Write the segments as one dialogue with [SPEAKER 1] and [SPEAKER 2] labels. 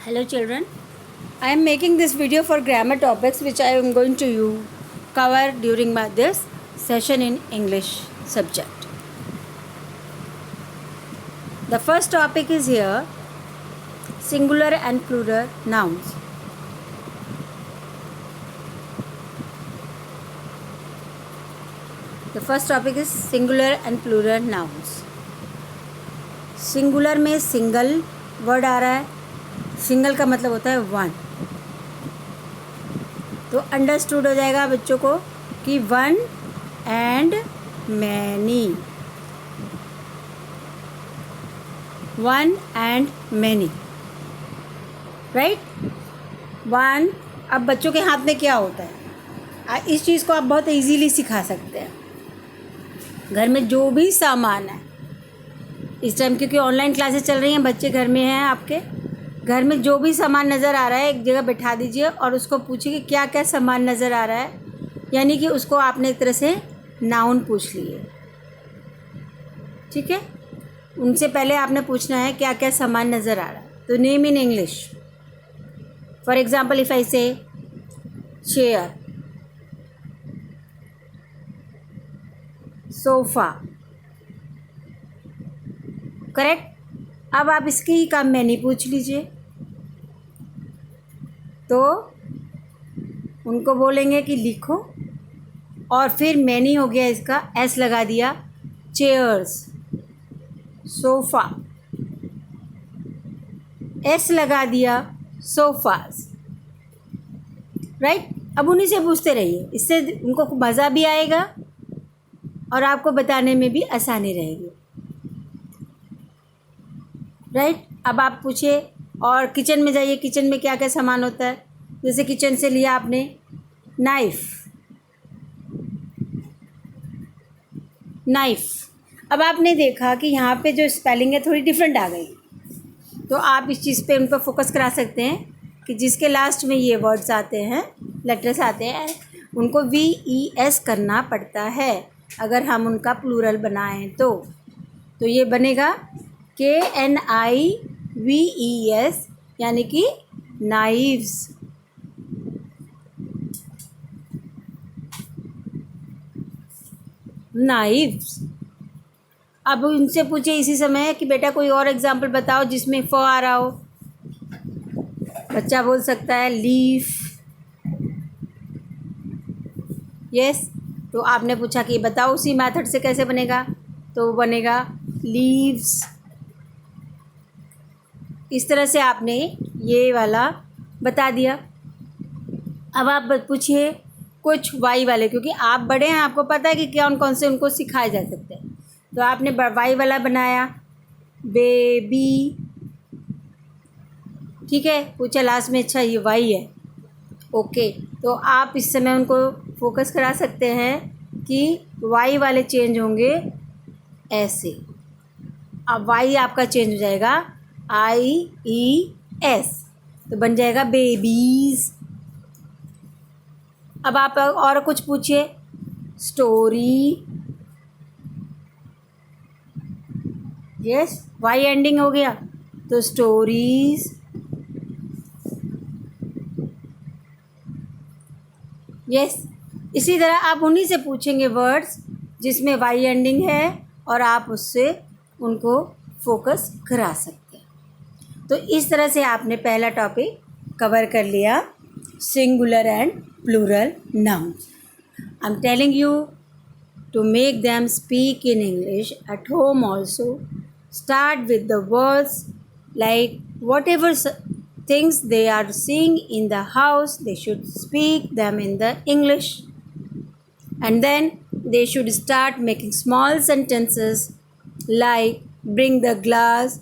[SPEAKER 1] Hello children, I am making this video for grammar topics which I am going to cover during this session in English subject. The first topic is here, singular and plural nouns. The first topic is singular and plural nouns. Singular में single word आ रहा है. Single का मतलब होता है one. तो understood हो जाएगा बच्चों को कि one and many. One and many, right. One. अब बच्चों के हाथ में क्या होता है, इस चीज़ को आप बहुत इजीली सिखा सकते हैं. घर में जो भी सामान है इस टाइम, क्योंकि ऑनलाइन क्लासेस चल रही हैं, बच्चे घर में हैं, आपके घर में जो भी सामान नज़र आ रहा है एक जगह बैठा दीजिए और उसको पूछिए कि क्या क्या सामान नज़र आ रहा है. यानी कि उसको आपने एक तरह से नाउन पूछ लिए. ठीक है. उनसे पहले आपने पूछना है क्या क्या सामान नज़र आ रहा है. तो name in English. For example if I से चेयर, सोफ़ा, करेक्ट. अब आप इसकी ही काम मैनी पूछ लीजिए. तो उनको बोलेंगे कि लिखो, और फिर मैनी हो गया, इसका एस लगा दिया. चेयर्स, सोफ़ा, एस लगा दिया. Sofas, right. अब उन्हीं से पूछते रहिए, इससे उनको मज़ा भी आएगा और आपको बताने में भी आसानी रहेगी, राइट. अब आप पूछिए. और किचन में जाइए, किचन में क्या क्या सामान होता है. जैसे किचन से लिया आपने नाइफ़. अब आपने देखा कि यहाँ पे जो स्पेलिंग है थोड़ी डिफरेंट आ गई. तो आप इस चीज़ पे उन पर फोकस करा सकते हैं कि जिसके लास्ट में ये वर्ड्स आते हैं, लेटर्स आते हैं, उनको VES करना पड़ता है अगर हम उनका प्लूरल बनाएं तो ये बनेगा KNIVES, यानी कि नाइव्स. नाइव्स. अब उनसे पूछिए इसी समय कि बेटा कोई और एग्जाम्पल बताओ जिसमें फ आ रहा हो. बच्चा बोल सकता है लीफ. यस. तो आपने पूछा कि बताओ उसी मेथड से कैसे बनेगा, तो वो बनेगा लीव्स. इस तरह से आपने ये वाला बता दिया. अब आप पूछिए कुछ वाई वाले, क्योंकि आप बड़े हैं, आपको पता है कि कौन कौन से उनको सिखाए जा सकते हैं. तो आपने वाई वाला बनाया, बेबी. ठीक है. पूछा लास्ट में, अच्छा ये वाई है, ओके. तो आप इस समय उनको फोकस करा सकते हैं कि वाई वाले चेंज होंगे ऐसे. अब वाई आपका चेंज हो जाएगा IES, तो बन जाएगा बेबीज़. अब आप और कुछ पूछिए. स्टोरी. यस. वाई एंडिंग हो गया तो स्टोरीज़. यस. इसी तरह आप उन्हीं से पूछेंगे वर्ड्स जिसमें वाई एंडिंग है और आप उससे उनको फोकस करा सकते हैं. तो इस तरह से आपने पहला टॉपिक कवर कर लिया, singular and plural nouns. I am telling you to make them speak in English at home also. Start with the words like whatever things they are seeing in the house, they should speak them in the English. And then they should start making small sentences like bring the glass,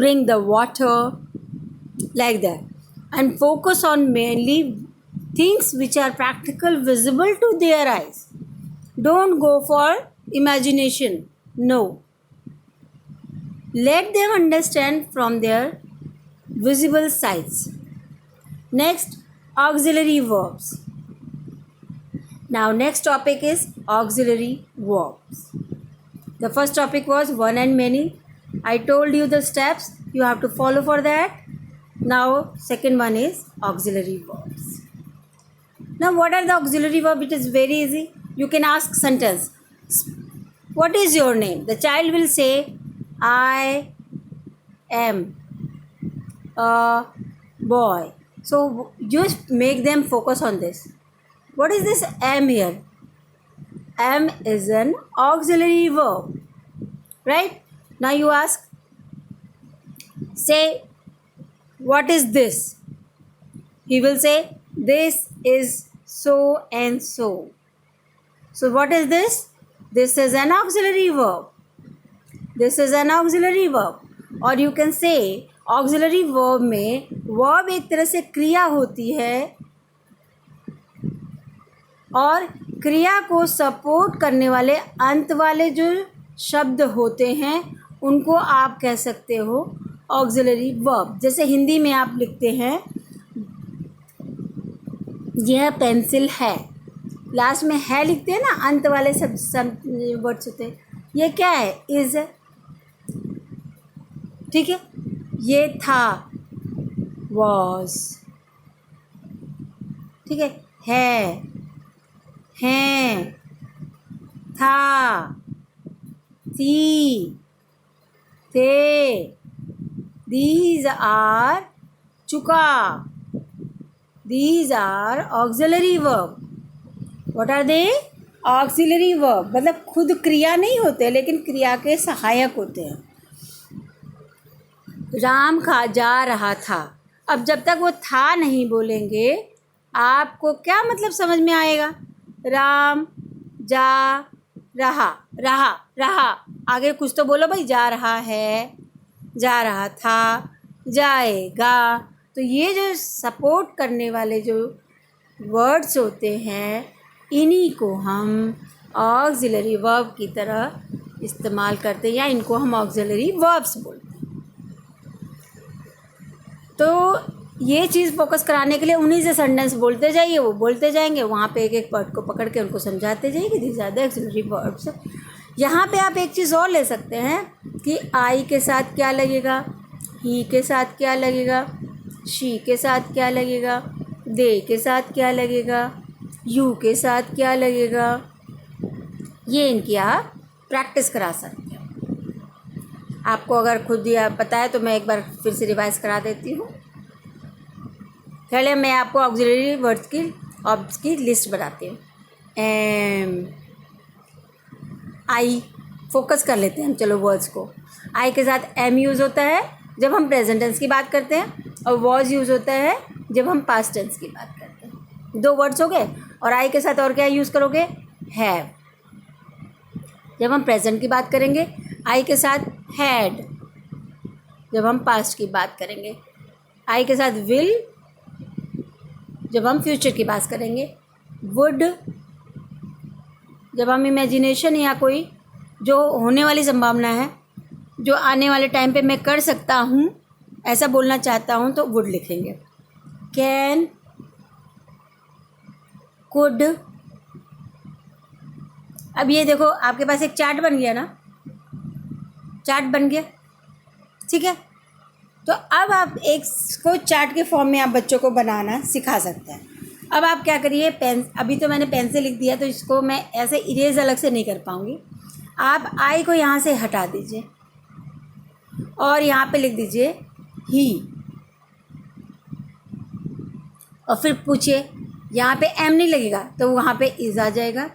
[SPEAKER 1] bring the water, like that. And focus on mainly things which are practical, visible to their eyes. Don't go for imagination. No. Let them understand from their visible sights. Next, auxiliary verbs. Now, next topic is auxiliary verbs. The first topic was one and many. I told you the steps you have to follow for that. Now second one is auxiliary verbs. Now what are the auxiliary verb? It is very easy. You can ask sentence. What is your name? The child will say, I am a boy. So just make them focus on this. What is this am here? Am is an auxiliary verb. Right? Now you ask, say, what is this? He will say, this is so and so. So what is this? This is an auxiliary verb. This is an auxiliary verb. और you can say auxiliary verb में verb एक तरह से क्रिया होती है और क्रिया को सपोर्ट करने वाले अंत वाले जो शब्द होते हैं उनको आप कह सकते हो ऑक्सिलरी वर्ब. जैसे हिंदी में आप लिखते हैं यह पेंसिल है, लास्ट में है लिखते हैं ना, अंत वाले सब वर्ड्स होते हैं. ये क्या है? इज. ठीक है. ये था, वॉज. ठीक है. हैं, था, थी, थे. These are चुका. These are auxiliary verb. What are they? Auxiliary verb. मतलब खुद क्रिया नहीं होते लेकिन क्रिया के सहायक होते हैं. राम जा रहा था. अब जब तक वो था नहीं बोलेंगे आपको क्या मतलब समझ में आएगा? राम जा रहा. आगे कुछ तो बोलो भाई. जा रहा है, जा रहा था, जाएगा. तो ये जो सपोर्ट करने वाले जो वर्ड्स होते हैं इन्हीं को हम ऑक्सिलरी वर्ब की तरह इस्तेमाल करते हैं या इनको हम ऑक्सिलरी वर्ब्स बोलते हैं. तो ये चीज़ फोकस कराने के लिए उन्हीं से सेंटेंस बोलते जाइए, वो बोलते जाएंगे. वहाँ पे एक एक वर्ड को पकड़ के उनको समझाते जाइए. These are the auxiliary verbs. यहाँ पे आप एक चीज़ और ले सकते हैं कि आई के साथ क्या लगेगा, ही के साथ क्या लगेगा, शी के साथ क्या लगेगा, दे के साथ क्या लगेगा, यू के साथ क्या लगेगा. ये इनकी आप प्रैक्टिस करा सकते हैं. आपको अगर खुद ही पता है तो मैं एक बार फिर से रिवाइज करा देती हूँ. पहले मैं आपको ऑक्सिलरी वर्ड्स की लिस्ट बताती हूँ. आई फोकस कर लेते हैं हम. चलो वर्ड्स को. आई के साथ एम यूज़ होता है जब हम प्रेजेंट टेंस की बात करते हैं और वॉज यूज़ होता है जब हम पास्ट टेंस की बात करते हैं. 2 वर्ड्स हो गए. और आई के साथ और क्या यूज़ करोगे? हैव. जब हम प्रेजेंट की बात करेंगे. आई के साथ हैड जब हम पास्ट की बात करेंगे. आई के साथ विल जब हम फ्यूचर की बात करेंगे. वुड जब हम इमेजिनेशन या कोई जो होने वाली संभावना है, जो आने वाले टाइम पे मैं कर सकता हूँ ऐसा बोलना चाहता हूँ तो वुड लिखेंगे. Can, could. अब ये देखो आपके पास एक चार्ट बन गया ना. चार्ट बन गया. ठीक है. तो अब आप एक को चार्ट के फॉर्म में आप बच्चों को बनाना सिखा सकते हैं. अब आप क्या करिए, पेन, अभी तो मैंने पेन से लिख दिया तो इसको मैं ऐसे इरेज अलग से नहीं कर पाऊँगी. आप आई को यहाँ से हटा दीजिए और यहाँ पे लिख दीजिए ही. और फिर पूछिए, यहाँ पे एम नहीं लगेगा तो वहाँ पे इज आ जाएगा.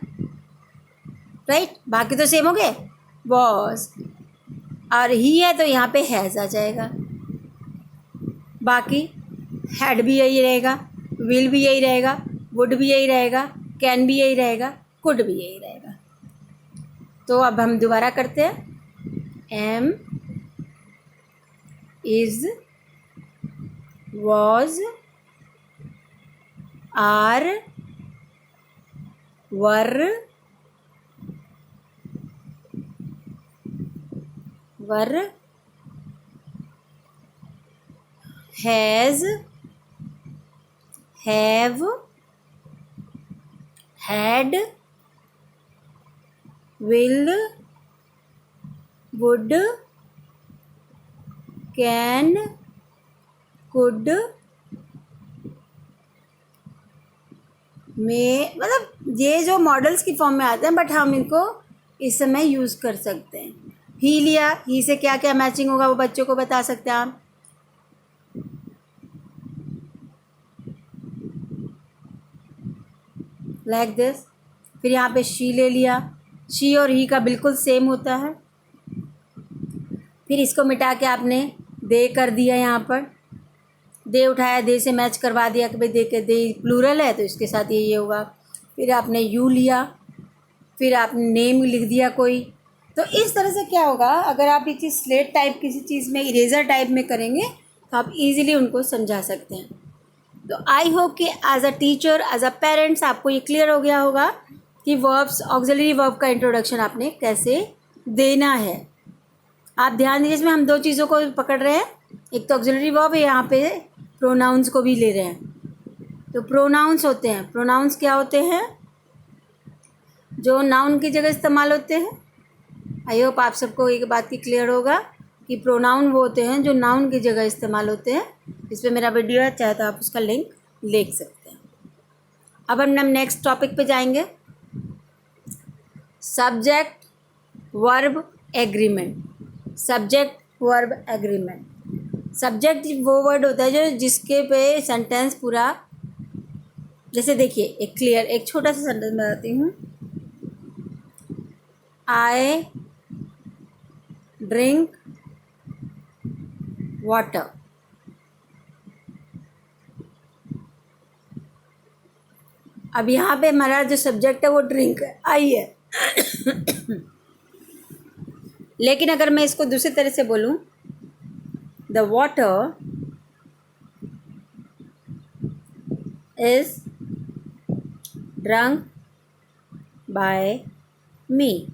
[SPEAKER 1] राइट. बाकी तो सेम हो गए. वॉज और ही है तो यहाँ पे हैज़ आ जाएगा. बाकी हैड भी यही रहेगा, विल भी यही रहेगा, वुड भी यही रहेगा, कैन भी यही रहेगा, कुड भी यही रहेगा. तो अब हम दोबारा करते हैं. Am, is, was, are, were, has, have, had, will, would, can, could, may, मतलब ये जो मॉडल्स की फॉर्म में आते हैं, बट हम इनको इस समय यूज़ कर सकते हैं। ही लिया, ही से क्या क्या मैचिंग होगा वो बच्चों को बता सकते हैं आप। Like this. फिर यहाँ पे शी ले लिया, शी और ही का बिल्कुल सेम होता है। फिर इसको मिटा के आपने दे कर दिया, यहाँ पर दे उठाया, दे से मैच करवा दिया कि भाई दे के, दे प्लूरल है तो इसके साथ ये होगा। फिर आपने यू लिया, फिर आपने नेम लिख दिया कोई। तो इस तरह से क्या होगा, अगर आप ये चीज़ स्लेट टाइप किसी चीज़ में, इरेज़र टाइप में करेंगे तो आप इजीली उनको समझा सकते हैं। तो आई होप कि as a teacher, as a parents आपको ये क्लियर हो गया होगा कि वर्ब्स, ऑक्सिलरी वर्ब का इंट्रोडक्शन आपने कैसे देना है। आप ध्यान दीजिए, इसमें हम दो चीज़ों को पकड़ रहे हैं, एक तो ऑक्सिलरी वर्ब है, यहाँ पे प्रोनाउंस को भी ले रहे हैं। तो प्रोनाउंस होते हैं, प्रोनाउंस क्या होते हैं, जो नाउन की जगह इस्तेमाल होते हैं। आई होप आप सबको एक बात की क्लियर होगा कि प्रोनाउन वो होते हैं जो नाउन की जगह इस्तेमाल होते हैं। इस पर मेरा वीडियो है, चाहे तो आप उसका लिंक देख सकते हैं। अब हम नेक्स्ट टॉपिक पे जाएंगे, subject verb agreement. Subject verb agreement, subject वो वर्ड होता है जो जिसके पे सेंटेंस पूरा, जैसे देखिए एक क्लियर, एक छोटा सा सेंटेंस बताती हूँ। I drink water. अब यहाँ पे हमारा जो सब्जेक्ट है वो ड्रिंक है, आई है। लेकिन अगर मैं इसको दूसरी तरह से बोलूँ, the water is drunk by me.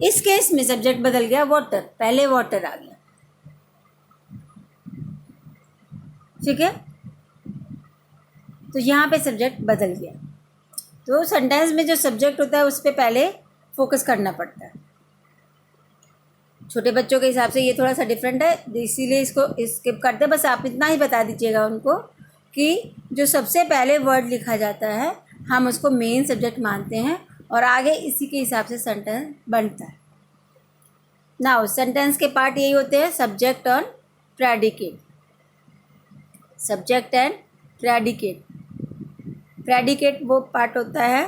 [SPEAKER 1] इस केस में सब्जेक्ट बदल गया, वाटर, पहले वाटर आ गया, ठीक है। तो यहाँ पे सब्जेक्ट बदल गया। तो सेंटेंस में जो सब्जेक्ट होता है उस पर पहले फोकस करना पड़ता है। छोटे बच्चों के हिसाब से ये थोड़ा सा डिफरेंट है, इसीलिए इसको स्किप करते हैं। बस आप इतना ही बता दीजिएगा उनको कि जो सबसे पहले वर्ड लिखा जाता है हम उसको मेन सब्जेक्ट मानते हैं और आगे इसी के हिसाब से सेंटेंस बनता है। नाउ सेंटेंस के पार्ट यही होते हैं, सब्जेक्ट और predicate, subject and predicate. Predicate वो पार्ट होता है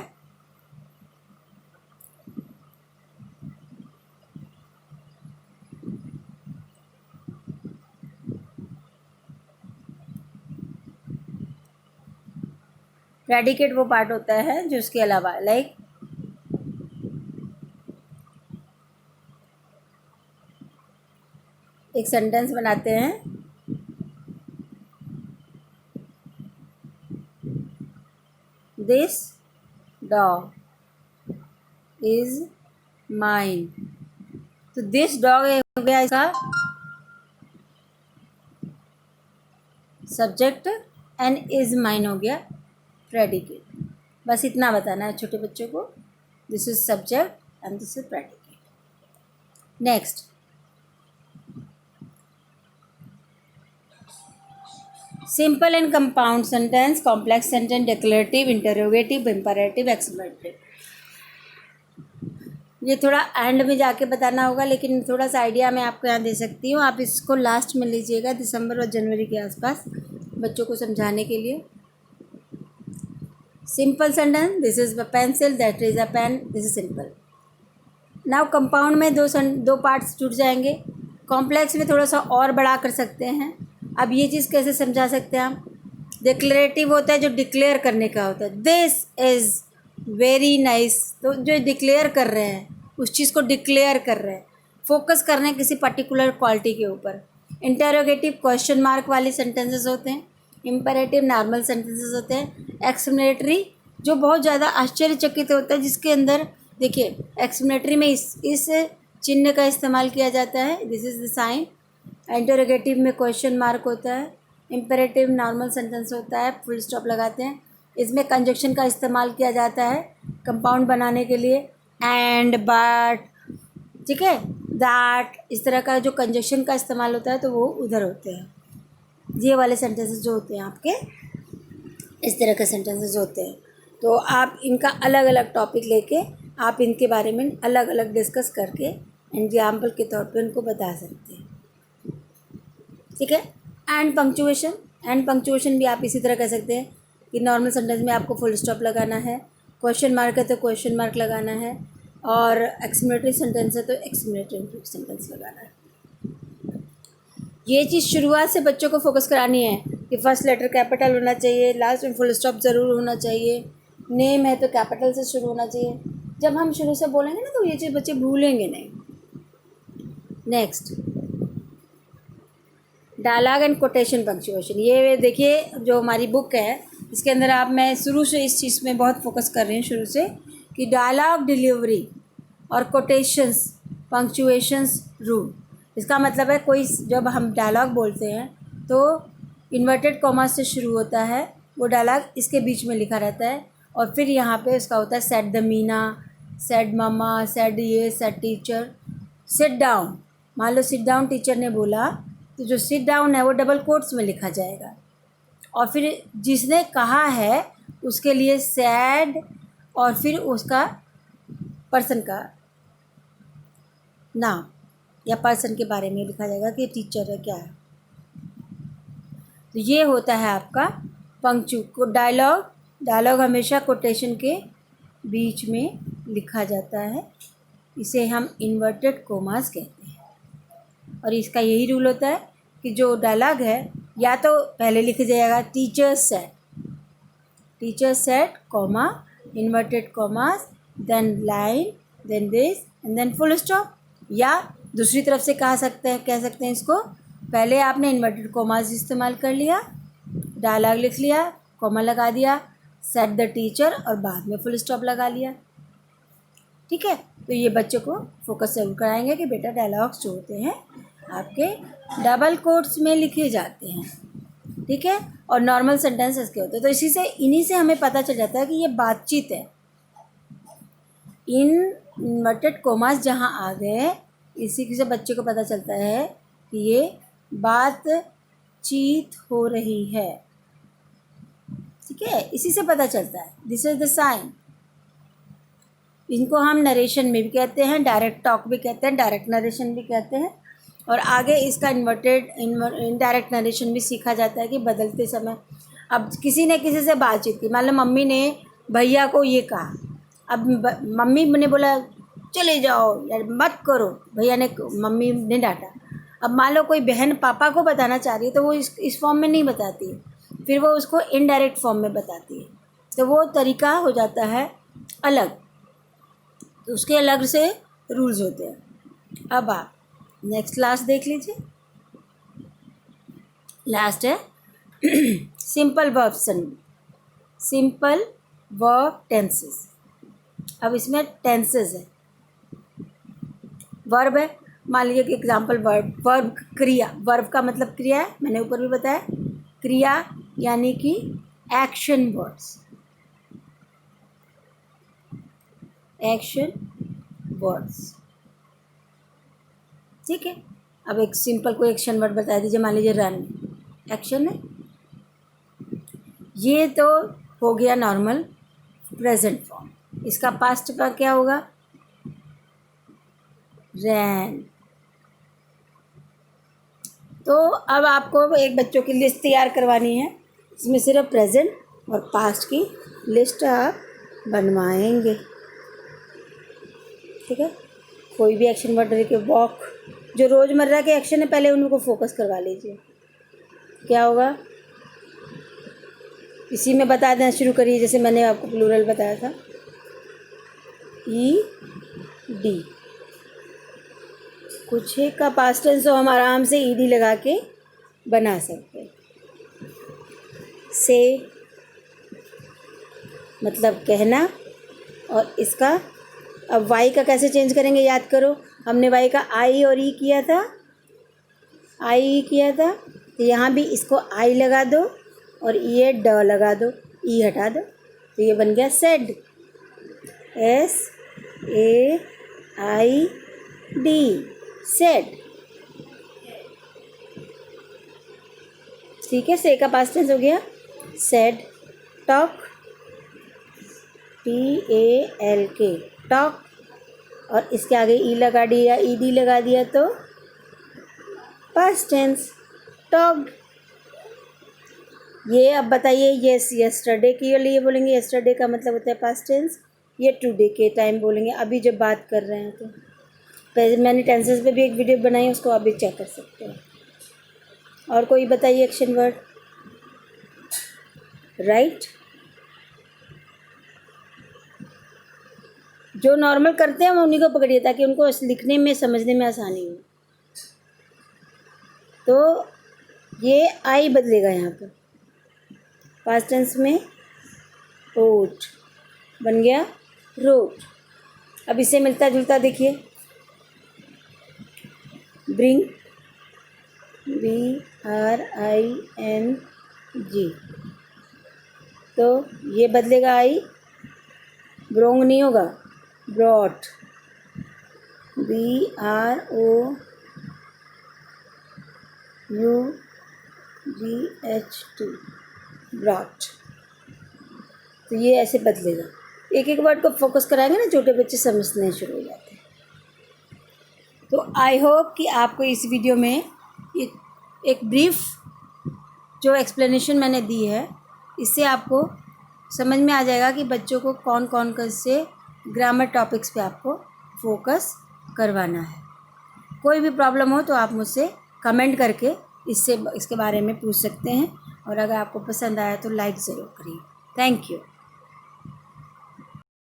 [SPEAKER 1] प्रेडिकेट वो पार्ट होता है जो उसके अलावा, लाइक एक सेंटेंस बनाते हैं, दिस डॉग इज माइन। तो दिस डॉग हो गया इसका सब्जेक्ट एंड इज माइन हो गया प्रेडिकेट। बस इतना बताना है छोटे बच्चों को, this is subject and this is predicate. Next, simple and compound sentence, complex sentence, declarative, interrogative, imperative, एक्सप्लेनेटिव। ये थोड़ा एंड में जाके बताना होगा, लेकिन थोड़ा सा आइडिया मैं आपको यहाँ दे सकती हूँ। आप इसको लास्ट में लीजिएगा, दिसंबर और जनवरी के आसपास बच्चों को समझाने के लिए। Simple sentence, this is a pencil, that is a pen, this is simple. Now compound में दो पार्ट्स जुड़ जाएंगे, कॉम्प्लेक्स में थोड़ा सा और बड़ा कर सकते हैं। अब ये चीज़ कैसे समझा सकते हैं आप, डिक्लेरेटिव होता है जो डिक्लेयर करने का होता है, दिस इज़ वेरी नाइस। तो जो डिक्लेयर कर रहे हैं उस चीज़ को डिक्लेयर कर रहे हैं, फोकस कर रहे हैं किसी पर्टिकुलर क्वालिटी के ऊपर। इंटरोगेटिव क्वेश्चन मार्क वाले सेंटेंसेस होते हैं, इंपरेटिव नॉर्मल सेंटेंसेस होते हैं, एक्सप्लेनेटरी जो बहुत ज़्यादा आश्चर्यचकित होता है, जिसके अंदर देखिए एक्सप्लेनेटरी में इस चिन्ह का इस्तेमाल किया जाता है, this is the sign. Interrogative में क्वेश्चन मार्क होता है, इंपरेटिव नॉर्मल सेंटेंस होता है, फुल स्टॉप लगाते हैं। इसमें कंजक्शन का इस्तेमाल किया जाता है कंपाउंड बनाने के लिए, एंड, बट, ठीक है, दैट, इस तरह का जो कंजक्शन का इस्तेमाल होता है तो वो उधर होते हैं। ये वाले सेंटेंसेस जो होते हैं आपके, इस तरह के सेंटेंसेस होते हैं। तो आप इनका अलग अलग टॉपिक लेके आप इनके बारे में अलग अलग डिस्कस करके एग्जाम्पल के तौर पे उनको बता सकते हैं। ठीक है। एंड पंक्चुएशन भी आप इसी तरह कर सकते हैं कि नॉर्मल सेंटेंस में आपको फुल स्टॉप लगाना है, क्वेश्चन मार्क है तो क्वेश्चन मार्क लगाना है, और एक्सक्लेमेटरी सेंटेंस है तो एक्सक्लेमेटरी सेंटेंस लगाना है। ये चीज़ शुरुआत से बच्चों को फोकस करानी है कि फर्स्ट लेटर कैपिटल होना चाहिए, लास्ट में फुल स्टॉप ज़रूर होना चाहिए, नेम है तो कैपिटल से शुरू होना चाहिए। जब हम शुरू से बोलेंगे ना तो ये चीज़ बच्चे भूलेंगे नहीं। Next, dialogue and quotation punctuation. ये देखिए जो हमारी बुक है इसके अंदर मैं शुरू से इस चीज़ में बहुत फोकस कर रही हूँ शुरू से कि डायलॉग डिलीवरी और कोटेशंस पंक्चुएशंस रूल। इसका मतलब है कोई जब हम डायलॉग बोलते हैं तो इन्वर्टेड कॉमा से शुरू होता है, वो डायलॉग इसके बीच में लिखा रहता है, और फिर यहाँ पे उसका होता है said the Meena, said mama, said ये, सेड टीचर, सिट डाउन। मान लो सिट डाउन टीचर ने बोला तो जो सिट डाउन है वो डबल कोट्स में लिखा जाएगा, और फिर जिसने कहा है उसके लिए सैड, और फिर उसका पर्सन का नाम या पर्सन के बारे में लिखा जाएगा कि टीचर है क्या है। तो ये होता है आपका डायलॉग हमेशा कोटेशन के बीच में लिखा जाता है, इसे हम इन्वर्टेड कोमास कहते हैं। और इसका यही रूल होता है कि जो डायलॉग है या तो पहले लिख जाएगा teacher said comma inverted commas, then line, then this and then full stop, या दूसरी तरफ से कह सकते हैं इसको, पहले आपने इन्वर्टेड कॉमास इस्तेमाल कर लिया, डायलॉग लिख लिया, कॉमा लगा दिया, सेड द टीचर, और बाद में फुल स्टॉप लगा लिया। ठीक है। तो ये बच्चों को फोकस जरूर कराएंगे कि बेटा डायलॉग्स जो होते हैं आपके डबल कोट्स में लिखे जाते हैं। ठीक है। और नॉर्मल सेंटेंसेस के होते हैं। तो इन्हीं से हमें पता चल जाता है कि ये बातचीत है। इन्वर्टेड कोमास जहाँ आ गए इसी से बच्चे को पता चलता है कि ये बातचीत हो रही है। ठीक है। इसी से पता चलता है, दिस इज द साइन। इनको हम नरेशन में भी कहते हैं, डायरेक्ट टॉक भी कहते हैं, डायरेक्ट नरेशन भी कहते हैं, और आगे इसका इनडायरेक्ट नरेशन भी सीखा जाता है कि बदलते समय अब किसी ने किसी से बातचीत की, मान लो मम्मी ने भैया को ये कहा, अब मम्मी ने बोला चले जाओ यार मत करो, भैया ने मम्मी ने डांटा। अब मान लो कोई बहन पापा को बताना चाह रही है तो वो इस फॉर्म में नहीं बताती है, फिर वो उसको इनडायरेक्ट फॉर्म में बताती है, तो वो तरीका हो जाता है अलग, तो उसके अलग से रूल्स होते हैं। अब आप नेक्स्ट लास्ट देख लीजिए। लास्ट है सिंपल वर्ब टेंसेस। अब इसमें टेंसेस है, वर्ब है, मान लीजिए कि एग्जाम्पल वर्ब क्रिया, वर्ब का मतलब क्रिया है, मैंने ऊपर भी बताया, क्रिया यानी कि एक्शन वर्ड्स। ठीक है। अब एक सिंपल कोई एक्शन वर्ड बता दीजिए, मान लीजिए रन, एक्शन है। ये तो हो गया नॉर्मल प्रेजेंट फॉर्म। इसका पास्ट का क्या होगा, रैन। तो अब आपको एक बच्चों की लिस्ट तैयार करवानी है, इसमें सिर्फ प्रेजेंट और पास्ट की लिस्ट आप बनवाएंगे। ठीक है। कोई भी एक्शन वर्ड लेके वॉक, जो रोज़मर्रा के एक्शन है पहले उनको फोकस करवा लीजिए। क्या होगा इसी में बता देना शुरू करिए, जैसे मैंने आपको प्लूरल बताया था, ED। कुछ का पास्ट टेंस हो हम आराम से ED लगा के बना सकते हैं। से मतलब कहना, और इसका अब वाई का कैसे चेंज करेंगे याद करो, हमने वाई का आई और ई किया था, तो यहाँ भी इसको आई लगा दो और ये ड लगा दो, ई हटा दो, तो ये बन गया सेड, SAID, सेड। ठीक है, से का पास्ट टेंस हो गया सेड, टॉक, TALK, टॉक, और इसके आगे ई लगा दिया, ED लगा दिया तो पास्ट टेंस टॉक्ड। ये अब बताइए, यस यस्टरडे के लिए बोलेंगे, यस्टरडे का मतलब होता है पास्ट टेंस, ये टुडे के टाइम बोलेंगे अभी जब बात कर रहे हैं। तो पहले मैंने टेंसेस पे भी एक वीडियो बनाई है, उसको आप भी चेक कर सकते हैं। और कोई बताइए एक्शन वर्ड। राइट, जो नॉर्मल करते हैं वो उन्हीं को पकड़िए ताकि उनको लिखने में समझने में आसानी हो। तो ये आई बदलेगा यहाँ पर, पास्ट टेंस में रोट बन गया रोट। अब इससे मिलता जुलता देखिए, ब्रिंग, BRING, तो ये बदलेगा आई, ब्रोंग नहीं होगा, ब्रॉट, BROUGHT, ब्रॉट। तो ये ऐसे बदलेगा, एक एक वर्ड को फोकस कराएंगे ना, छोटे बच्चे समझने शुरू हो जाते हैं। तो आई होप कि आपको इस वीडियो में ये एक ब्रीफ जो एक्सप्लेनेशन मैंने दी है, इससे आपको समझ में आ जाएगा कि बच्चों को कौन कौन से ग्रामर टॉपिक्स पे आपको फोकस करवाना है। कोई भी प्रॉब्लम हो तो आप मुझसे कमेंट करके इसके बारे में पूछ सकते हैं, और अगर आपको पसंद आया तो लाइक ज़रूर करिए। Thank you.